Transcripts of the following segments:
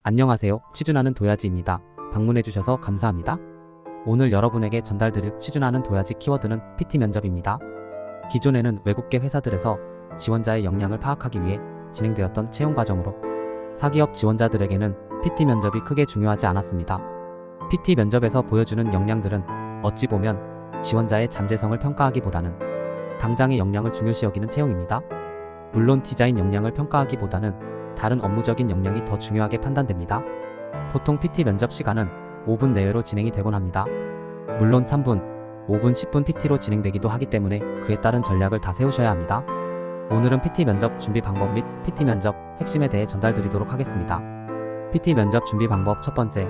안녕하세요. 취준하는 도야지입니다. 방문해주셔서 감사합니다. 오늘 여러분에게 전달드릴 취준하는 도야지 키워드는 PT 면접입니다. 기존에는 외국계 회사들에서 지원자의 역량을 파악하기 위해 진행되었던 채용 과정으로 사기업 지원자들에게는 PT 면접이 크게 중요하지 않았습니다. PT 면접에서 보여주는 역량들은 어찌 보면 지원자의 잠재성을 평가하기보다는 당장의 역량을 중요시 여기는 채용입니다. 물론 디자인 역량을 평가하기보다는 다른 업무적인 역량이 더 중요하게 판단됩니다. 보통 PT 면접 시간은 5분 내외로 진행이 되곤 합니다. 물론 3분, 5분, 10분 PT로 진행되기도 하기 때문에 그에 따른 전략을 다 세우셔야 합니다. 오늘은 PT 면접 준비 방법 및 PT 면접 핵심에 대해 전달드리도록 하겠습니다. PT 면접 준비 방법 첫 번째,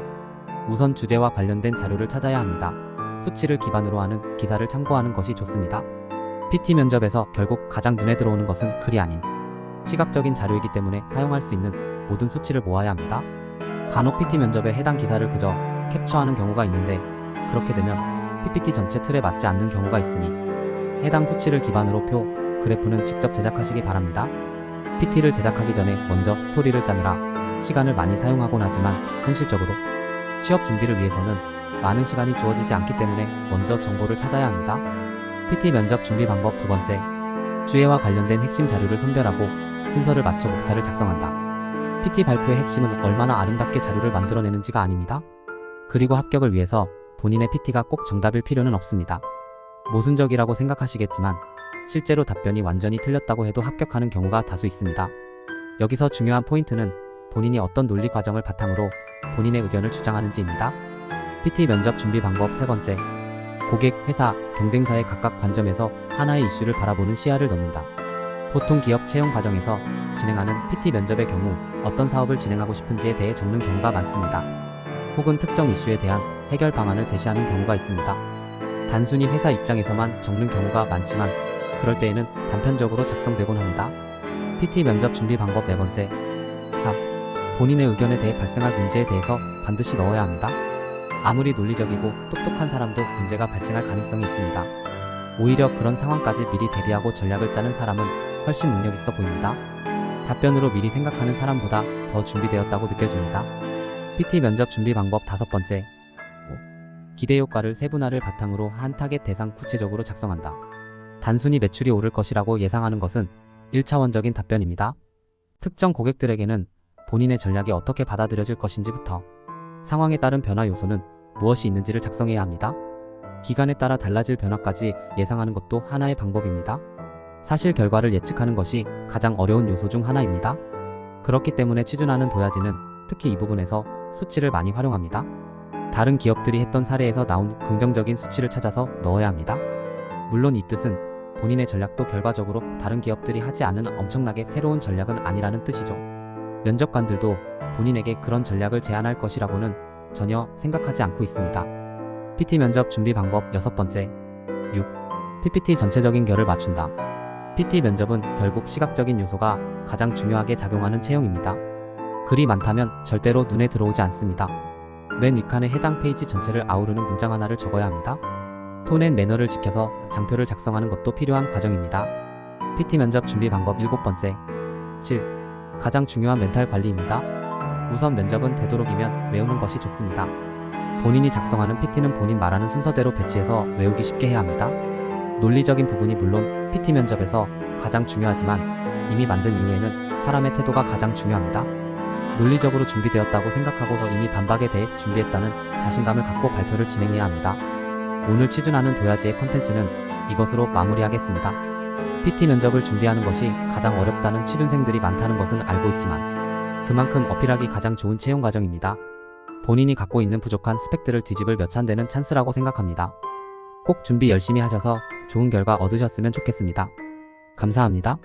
우선 주제와 관련된 자료를 찾아야 합니다. 수치를 기반으로 하는 기사를 참고하는 것이 좋습니다. PT 면접에서 결국 가장 눈에 들어오는 것은 글이 아닌 시각적인 자료이기 때문에 사용할 수 있는 모든 수치를 모아야 합니다. 간혹 PT 면접에 해당 기사를 그저 캡처하는 경우가 있는데 그렇게 되면 PPT 전체 틀에 맞지 않는 경우가 있으니 해당 수치를 기반으로 표, 그래프는 직접 제작하시기 바랍니다. PT를 제작하기 전에 먼저 스토리를 짜느라 시간을 많이 사용하곤 하지만 현실적으로 취업 준비를 위해서는 많은 시간이 주어지지 않기 때문에 먼저 정보를 찾아야 합니다. PT 면접 준비 방법 두 번째, 주제와 관련된 핵심 자료를 선별하고 순서를 맞춰 목차를 작성한다. PT 발표의 핵심은 얼마나 아름답게 자료를 만들어내는지가 아닙니다. 그리고 합격을 위해서 본인의 PT가 꼭 정답일 필요는 없습니다. 모순적이라고 생각하시겠지만 실제로 답변이 완전히 틀렸다고 해도 합격하는 경우가 다수 있습니다. 여기서 중요한 포인트는 본인이 어떤 논리 과정을 바탕으로 본인의 의견을 주장하는지입니다. PT 면접 준비 방법 세 번째, 고객, 회사, 경쟁사의 각각 관점에서 하나의 이슈를 바라보는 시야를 넣는다. 보통 기업 채용 과정에서 진행하는 PT 면접의 경우 어떤 사업을 진행하고 싶은지에 대해 적는 경우가 많습니다. 혹은 특정 이슈에 대한 해결 방안을 제시하는 경우가 있습니다. 단순히 회사 입장에서만 적는 경우가 많지만 그럴 때에는 단편적으로 작성되곤 합니다. PT 면접 준비 방법 네 번째, 3. 본인의 의견에 대해 발생할 문제에 대해서 반드시 넣어야 합니다. 아무리 논리적이고 똑똑한 사람도 문제가 발생할 가능성이 있습니다. 오히려 그런 상황까지 미리 대비하고 전략을 짜는 사람은 훨씬 능력 있어 보입니다. 답변으로 미리 생각하는 사람보다 더 준비되었다고 느껴집니다. PT 면접 준비 방법 다섯 번째, 5. 기대 효과를 세분화를 바탕으로 한 타겟 대상 구체적으로 작성한다. 단순히 매출이 오를 것이라고 예상하는 것은 1차원적인 답변입니다. 특정 고객들에게는 본인의 전략이 어떻게 받아들여질 것인지부터 상황에 따른 변화 요소는 무엇이 있는지를 작성해야 합니다. 기간에 따라 달라질 변화까지 예상하는 것도 하나의 방법입니다. 사실 결과를 예측하는 것이 가장 어려운 요소 중 하나입니다. 그렇기 때문에 취준하는 도야지는 특히 이 부분에서 수치를 많이 활용합니다. 다른 기업들이 했던 사례에서 나온 긍정적인 수치를 찾아서 넣어야 합니다. 물론 이 뜻은 본인의 전략도 결과적으로 다른 기업들이 하지 않은 엄청나게 새로운 전략은 아니라는 뜻이죠. 면접관들도 본인에게 그런 전략을 제안할 것이라고는 전혀 생각하지 않고 있습니다. PT 면접 준비 방법 여섯 번째, 6. PPT 전체적인 결을 맞춘다. PT 면접은 결국 시각적인 요소가 가장 중요하게 작용하는 채용입니다. 글이 많다면 절대로 눈에 들어오지 않습니다. 맨 윗칸에 해당 페이지 전체를 아우르는 문장 하나를 적어야 합니다. 톤 앤 매너를 지켜서 장표를 작성하는 것도 필요한 과정입니다. PT 면접 준비 방법 일곱 번째, 7. 가장 중요한 멘탈 관리입니다. 우선 면접은 되도록이면 외우는 것이 좋습니다. 본인이 작성하는 PT는 본인 말하는 순서대로 배치해서 외우기 쉽게 해야 합니다. 논리적인 부분이 물론 PT 면접에서 가장 중요하지만 이미 만든 이후에는 사람의 태도가 가장 중요합니다. 논리적으로 준비되었다고 생각하고 이미 반박에 대해 준비했다는 자신감을 갖고 발표를 진행해야 합니다. 오늘 취준하는 도야지의 컨텐츠는 이것으로 마무리하겠습니다. PT 면접을 준비하는 것이 가장 어렵다는 취준생들이 많다는 것은 알고 있지만 그만큼 어필하기 가장 좋은 채용 과정입니다. 본인이 갖고 있는 부족한 스펙들을 뒤집을 몇 찬되는 찬스라고 생각합니다. 꼭 준비 열심히 하셔서 좋은 결과 얻으셨으면 좋겠습니다. 감사합니다.